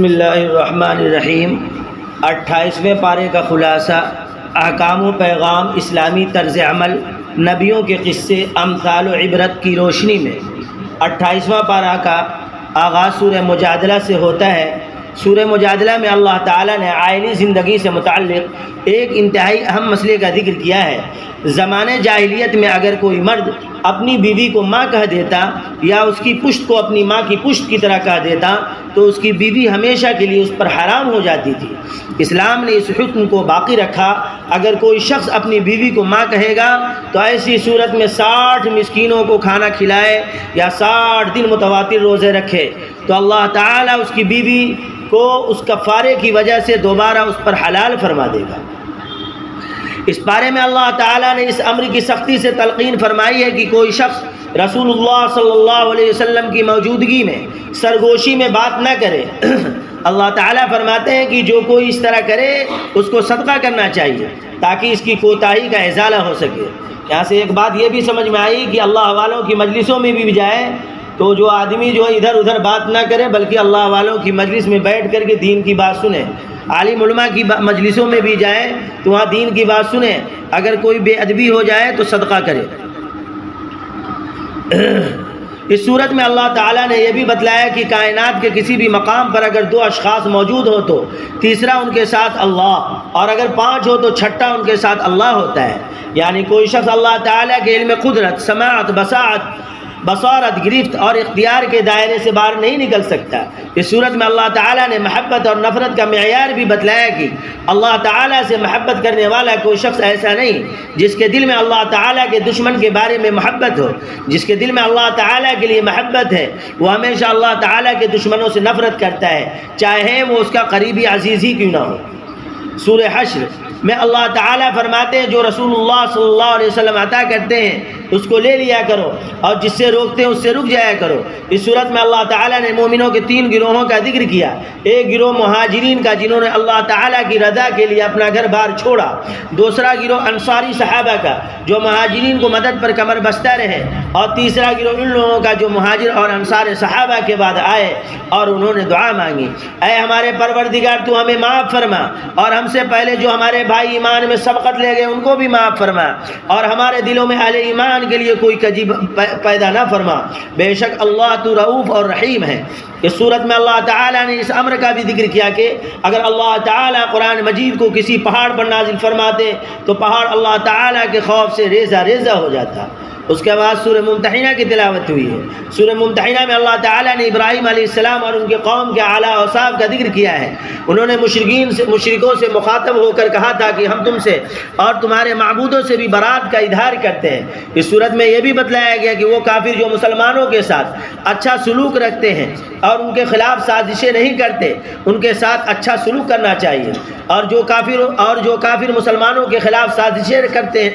بسم اللہ الرحمن الرحیم۔ 28ویں پارے کا خلاصہ، احکام و پیغام، اسلامی طرز عمل، نبیوں کے قصے، امثال و عبرت کی روشنی میں 28واں پارہ کا آغاز سورہ مجادلہ سے ہوتا ہے۔ سورہ مجادلہ میں اللہ تعالیٰ نے آئینی زندگی سے متعلق ایک انتہائی اہم مسئلے کا ذکر کیا ہے۔ زمانے جاہلیت میں اگر کوئی مرد اپنی بیوی کو ماں کہہ دیتا یا اس کی پشت کو اپنی ماں کی پشت کی طرح کہہ دیتا تو اس کی بیوی ہمیشہ کے لیے اس پر حرام ہو جاتی تھی۔ اسلام نے اس حکم کو باقی رکھا۔ اگر کوئی شخص اپنی بیوی کو ماں کہے گا تو ایسی صورت میں 60 مسکینوں کو کھانا کھلائے یا 60 دن متواتر روزے رکھے تو اللہ تعالیٰ اس کی بیوی کو اس کفارے کی وجہ سے دوبارہ اس پر حلال فرما دے گا۔ اس بارے میں اللہ تعالیٰ نے اس امر کی سختی سے تلقین فرمائی ہے کہ کوئی شخص رسول اللہ صلی اللہ علیہ وسلم کی موجودگی میں سرگوشی میں بات نہ کرے۔ اللہ تعالیٰ فرماتے ہیں کہ جو کوئی اس طرح کرے اس کو صدقہ کرنا چاہیے تاکہ اس کی کوتاہی کا ازالہ ہو سکے۔ یہاں سے ایک بات یہ بھی سمجھ میں آئی کہ اللہ والوں کی مجلسوں میں بھی جائے تو جو آدمی جو ادھر ادھر بات نہ کرے بلکہ اللہ والوں کی مجلس میں بیٹھ کر کے دین کی بات سنے۔ عالم علماء کی مجلسوں میں بھی جائے تو وہاں دین کی بات سنے۔ اگر کوئی بے ادبی ہو جائے تو صدقہ کرے۔ اس صورت میں اللہ تعالیٰ نے یہ بھی بتلایا کہ کائنات کے کسی بھی مقام پر اگر 2 اشخاص موجود ہو تو تیسرا ان کے ساتھ اللہ، اور اگر 5 ہو تو چھٹا ان کے ساتھ اللہ ہوتا ہے۔ یعنی کوئی شخص اللہ تعالیٰ کے علم قدرت، سماعت، بصارت، گرفت اور اختیار کے دائرے سے باہر نہیں نکل سکتا۔ اس صورت میں اللہ تعالیٰ نے محبت اور نفرت کا معیار بھی بتلایا کہ اللہ تعالیٰ سے محبت کرنے والا کوئی شخص ایسا نہیں جس کے دل میں اللہ تعالیٰ کے دشمن کے بارے میں محبت ہو۔ جس کے دل میں اللہ تعالیٰ کے لیے محبت ہے وہ ہمیشہ اللہ تعالیٰ کے دشمنوں سے نفرت کرتا ہے، چاہے وہ اس کا قریبی عزیز ہی کیوں نہ ہو۔ سورہ حشر میں اللہ تعالیٰ فرماتے ہیں جو رسول اللہ صلی اللہ علیہ وسلم عطا کرتے ہیں اس کو لے لیا کرو اور جس سے روکتے ہیں اس سے رک جایا کرو۔ اس صورت میں اللہ تعالیٰ نے مومنوں کے 3 گروہوں کا ذکر کیا۔ ایک گروہ مہاجرین کا جنہوں نے اللہ تعالیٰ کی رضا کے لیے اپنا گھر بار چھوڑا۔ دوسرا گروہ انصاری صحابہ کا جو مہاجرین کو مدد پر کمر بستہ رہے، اور تیسرا گروہ ان لوگوں کا جو مہاجر اور انصار صحابہ کے بعد آئے اور انہوں نے دعا مانگی، اے ہمارے پروردگار تو ہمیں معاف فرما، اور ہم سے پہلے جو ہمارے بھائی ایمان میں سبقت لے گئے ان کو بھی معاف فرما، اور ہمارے دلوں میں اہل ایمان کے لیے کوئی کجی پیدا نہ فرما، بے شک اللہ تو رؤوف اور رحیم ہے۔ اس صورت میں اللہ تعالیٰ نے اس امر کا بھی ذکر کیا کہ اگر اللہ تعالیٰ قرآن مجید کو کسی پہاڑ پر نازل فرماتے تو پہاڑ اللہ تعالیٰ کے خوف سے ریزہ ریزہ ہو جاتا۔ اس کے بعد سورہ ممتحنہ کی تلاوت ہوئی ہے۔ سورہ ممتحنہ میں اللہ تعالیٰ نے ابراہیم علیہ السلام اور ان کے قوم کے اعلیٰ اوصاف کا ذکر کیا ہے۔ انہوں نے مشرکوں سے مخاطب ہو کر کہا تھا کہ ہم تم سے اور تمہارے معبودوں سے بھی برات کا اظہار کرتے ہیں۔ اس صورت میں یہ بھی بتلایا گیا کہ وہ کافر جو مسلمانوں کے ساتھ اچھا سلوک رکھتے ہیں اور ان کے خلاف سازشیں نہیں کرتے ان کے ساتھ اچھا سلوک کرنا چاہیے، اور جو کافر مسلمانوں کے خلاف سازشیں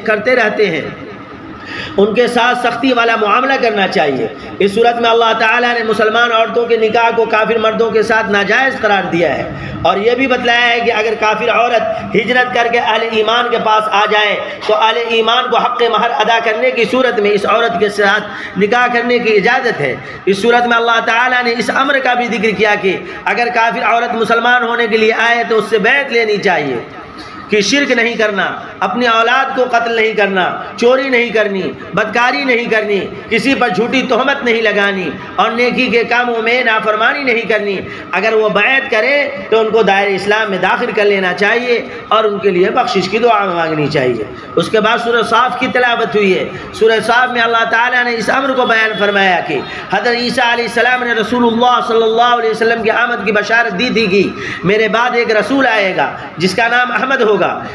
کرتے رہتے ہیں ان کے ساتھ سختی والا معاملہ کرنا چاہیے۔ اس صورت میں اللہ تعالیٰ نے مسلمان عورتوں کے نکاح کو کافر مردوں کے ساتھ ناجائز قرار دیا ہے، اور یہ بھی بتلایا ہے کہ اگر کافر عورت ہجرت کر کے اہل ایمان کے پاس آ جائے تو اہل ایمان کو حق مہر ادا کرنے کی صورت میں اس عورت کے ساتھ نکاح کرنے کی اجازت ہے۔ اس صورت میں اللہ تعالیٰ نے اس امر کا بھی ذکر کیا کہ اگر کافر عورت مسلمان ہونے کے لیے آئے تو اس سے بیعت لینی چاہیے کہ شرک نہیں کرنا، اپنی اولاد کو قتل نہیں کرنا، چوری نہیں کرنی، بدکاری نہیں کرنی، کسی پر جھوٹی تہمت نہیں لگانی، اور نیکی کے کاموں میں نافرمانی نہیں کرنی۔ اگر وہ بیعت کرے تو ان کو دائرہ اسلام میں داخل کر لینا چاہیے اور ان کے لیے بخشش کی دعا مانگنی چاہیے۔ اس کے بعد سورہ صاف کی تلاوت ہوئی ہے۔ سورہ صاف میں اللہ تعالیٰ نے اس امر کو بیان فرمایا کہ حضرت عیسیٰ علیہ السلام نے رسول اللہ صلی اللہ علیہ وسلم کی آمد کی بشارت دی تھی کہ میرے بعد ایک رسول آئے گا جس کا نام احمد ہوگا۔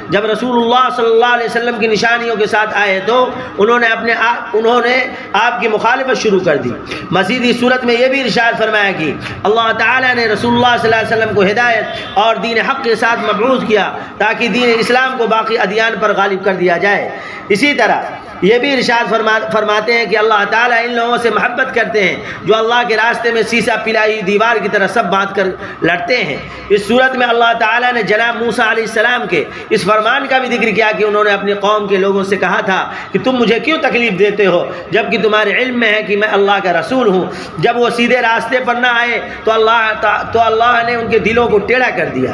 جب رسول اللہ صلی اللہ علیہ وسلم کی نشانیوں کے ساتھ آئے تو انہوں نے آپ کی مخالفت شروع کر دی۔ مزید اس صورت میں یہ بھی ارشاد فرمایا کہ اللہ تعالیٰ نے رسول اللہ صلی اللہ علیہ وسلم کو ہدایت اور دین حق کے ساتھ مبعوث کیا تاکہ دین اسلام کو باقی ادیان پر غالب کر دیا جائے۔ اسی طرح یہ بھی ارشاد فرماتے ہیں کہ اللہ تعالیٰ ان لوگوں سے محبت کرتے ہیں جو اللہ کے راستے میں سیسا پلائی دیوار کی طرح سب باندھ کر لڑتے ہیں۔ اس صورت میں اللہ تعالیٰ نے جناب موسیٰ علیہ السلام کے اس فرمان کا بھی ذکر کیا کہ انہوں نے اپنی قوم کے لوگوں سے کہا تھا کہ تم مجھے کیوں تکلیف دیتے ہو جبکہ تمہارے علم میں ہے کہ میں اللہ کا رسول ہوں۔ جب وہ سیدھے راستے پر نہ آئے تو اللہ نے ان کے دلوں کو ٹیڑھا کر دیا۔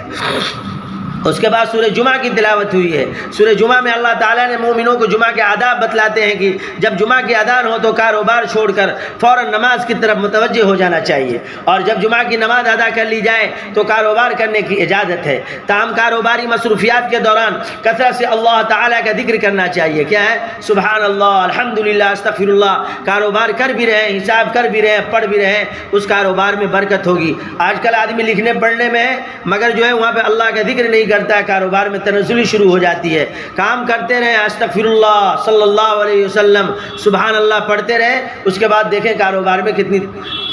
اس کے بعد سورہ جمعہ کی تلاوت ہوئی ہے۔ سورہ جمعہ میں اللہ تعالیٰ نے مومنوں کو جمعہ کے آداب بتلاتے ہیں کہ جب جمعہ کی اذان ہو تو کاروبار چھوڑ کر فوراً نماز کی طرف متوجہ ہو جانا چاہیے، اور جب جمعہ کی نماز ادا کر لی جائے تو کاروبار کرنے کی اجازت ہے۔ تاہم کاروباری مصروفیات کے دوران کثرت سے اللہ تعالیٰ کا ذکر کرنا چاہیے۔ کیا ہے؟ سبحان اللہ، الحمدللہ، استغفر اللہ۔ کاروبار کر بھی رہے ہیں، حساب کر بھی رہے ہیں، پڑھ بھی رہے ہیں، اس کاروبار میں برکت ہوگی۔ آج کل آدمی لکھنے پڑھنے میں ہے مگر جو ہے وہاں پہ اللہ کا ذکر نہیں کرتا ہے، کاروبار میں تنزلی شروع ہو جاتی ہے۔ کام کرتے رہیں، استغفر اللہ، صلی اللہ علیہ وسلم، سبحان اللہ پڑھتے رہیں، اس کے بعد دیکھیں کاروبار میں کتنی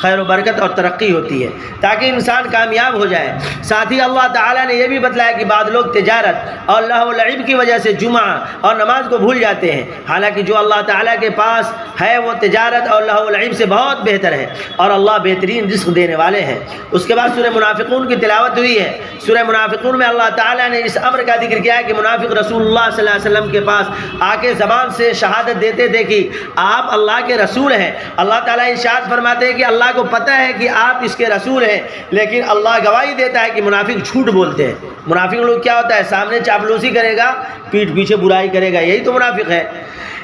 خیر و برکت اور ترقی ہوتی ہے تاکہ انسان کامیاب ہو جائے۔ ساتھ ہی اللہ تعالیٰ نے یہ بھی بتلایا کہ بعض لوگ تجارت اور لہو و لعب کی وجہ سے جمعہ اور نماز کو بھول جاتے ہیں، حالانکہ جو اللہ تعالیٰ کے پاس ہے وہ تجارت اور لہو و لعب سے بہت بہتر ہے اور اللہ بہترین رزق دینے والے ہیں۔ اس کے بعد سورہ منافقون کی تلاوت ہوئی ہے۔ سورہ منافقون میں اللہ تعالیٰ نے اس امر کا ذکر کیا ہے کہ منافق رسول اللہ صلی اللہ علیہ وسلم کے پاس آ کے زبان سے شہادت دیتے تھے کہ آپ اللہ کے رسول ہیں۔ اللہ تعالیٰ ارشاد فرماتے ہیں کہ اللہ کو پتہ ہے کہ آپ اس کے رسول ہیں، لیکن اللہ گواہی دیتا ہے کہ منافق جھوٹ بولتے ہیں۔ منافق لوگ کیا ہوتا ہے؟ سامنے چاپلوسی کرے گا، پیٹھ پیچھے برائی کرے گا، یہی تو منافق ہے۔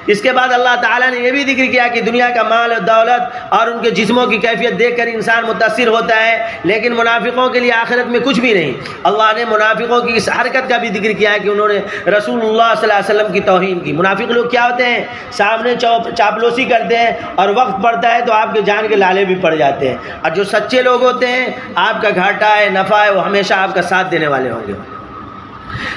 اس کے بعد اللہ تعالیٰ نے یہ بھی ذکر کیا کہ دنیا کا مال اور دولت اور ان کے جسموں کی کیفیت دیکھ کر انسان متاثر ہوتا ہے، لیکن منافقوں کے لیے آخرت میں کچھ بھی نہیں۔ اللہ نے منافقوں کی اس حرکت کا بھی ذکر کیا ہے کہ انہوں نے رسول اللہ صلی اللہ علیہ وسلم کی توہین کی۔ منافق لوگ کیا ہوتے ہیں؟ سامنے چاپلوسی کرتے ہیں اور وقت پڑتا ہے تو آپ کے جان کے لالے بھی پڑ جاتے ہیں، اور جو سچے لوگ ہوتے ہیں آپ کا گھاٹا ہے، نفع ہے، وہ ہمیشہ آپ کا ساتھ دینے والے ہوں گے۔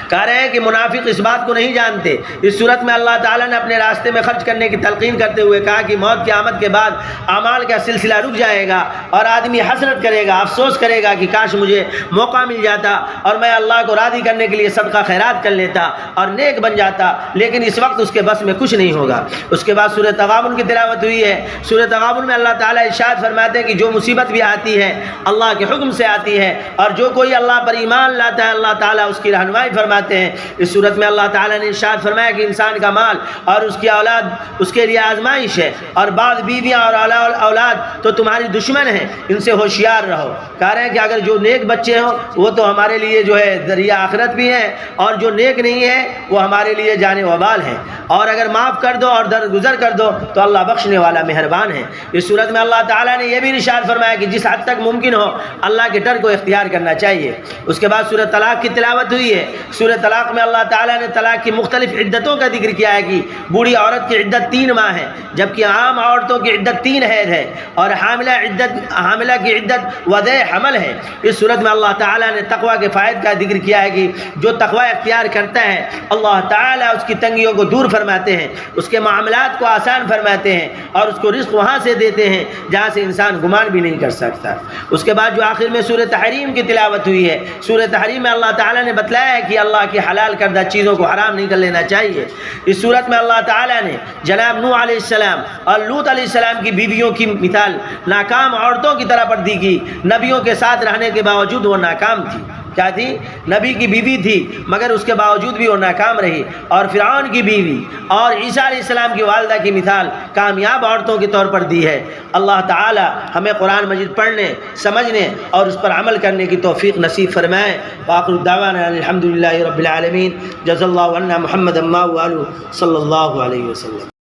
کہہ رہے ہیں کہ منافق اس بات کو نہیں جانتے۔ اس صورت میں اللہ تعالیٰ نے اپنے راستے میں خرچ کرنے کی تلقین کرتے ہوئے کہا کہ موت کی آمد کے بعد اعمال کا سلسلہ رک جائے گا اور آدمی حسرت کرے گا، افسوس کرے گا کہ کاش مجھے موقع مل جاتا اور میں اللہ کو راضی کرنے کے لیے صدقہ خیرات کر لیتا اور نیک بن جاتا، لیکن اس وقت اس کے بس میں کچھ نہیں ہوگا۔ اس کے بعد سورہ تغابن کی تلاوت ہوئی ہے۔ سورہ تغابن میں اللہ تعالیٰ ارشاد فرماتے ہیں کہ جو مصیبت بھی آتی ہے اللہ کے حکم سے آتی ہے، اور جو کوئی اللہ پر ایمان لاتا ہے اللہ تعالیٰ اس کی رہنمائی فرماتے ہیں۔ اس صورت میں اللہ تعالیٰ نے ارشاد فرمایا کہ انسان کا مال اور اس کی اولاد اس کے لیے آزمائش ہے، اور بعض بیویاں اور اولاد تو تمہاری دشمن ہیں، ان سے ہوشیار رہو۔ کہہ رہے ہیں کہ اگر جو نیک بچے ہوں وہ تو ہمارے لیے جو ہے ذریعہ آخرت بھی ہیں، اور جو نیک نہیں ہے وہ ہمارے لیے جان و وبال ہیں، اور اگر معاف کر دو اور درگزر کر دو تو اللہ بخشنے والا مہربان ہے۔ اس صورت میں اللہ تعالیٰ نے یہ بھی ارشاد فرمایا کہ جس حد تک ممکن ہو اللہ کے ڈر کو اختیار کرنا چاہیے۔ اس کے بعد سورہ طلاق کی تلاوت ہوئی ہے۔ سورہ طلاق میں اللہ تعالیٰ نے طلاق کی مختلف عدتوں کا ذکر کیا ہے کہ بوڑھی عورت کی عدت 3 ماہ ہے، جبکہ عام عورتوں کی عدت 3 حیض ہے، اور حاملہ کی عدت وضع حمل ہے۔ اس صورت میں اللہ تعالیٰ نے تقوی کے فائد کا ذکر کیا ہے کہ جو تقوی اختیار کرتا ہے اللہ تعالیٰ اس کی تنگیوں کو دور فرماتے ہیں، اس کے معاملات کو آسان فرماتے ہیں، اور اس کو رزق وہاں سے دیتے ہیں جہاں سے انسان گمان بھی نہیں کر سکتا۔ اس کے بعد جو آخر میں سورہ تحریم کی تلاوت ہوئی ہے، سورہ تحریم میں اللہ تعالیٰ نے بتلایا ہے کہ اللہ کی حلال کردہ چیزوں کو حرام نہیں کر لینا چاہیے۔ اس صورت میں اللہ تعالیٰ نے جناب نوح علیہ السلام اور لوط علیہ السلام کی بیویوں کی مثال ناکام عورتوں کی طرح پر دی کی۔ نبیوں کے ساتھ رہنے کے باوجود وہ ناکام تھی۔ کیا تھی؟ نبی کی بیوی تھی مگر اس کے باوجود بھی وہ ناکام رہی۔ اور فرعون کی بیوی اور عیسیٰ علیہ السلام کی والدہ کی مثال کامیاب عورتوں کے طور پر دی ہے۔ اللہ تعالی ہمیں قرآن مجید پڑھنے، سمجھنے اور اس پر عمل کرنے کی توفیق نصیب فرمائے۔ وآخر دعوانا الحمدللہ رب العالمین۔ جزا اللہ عنا محمد صلی اللہ علیہ وسلم۔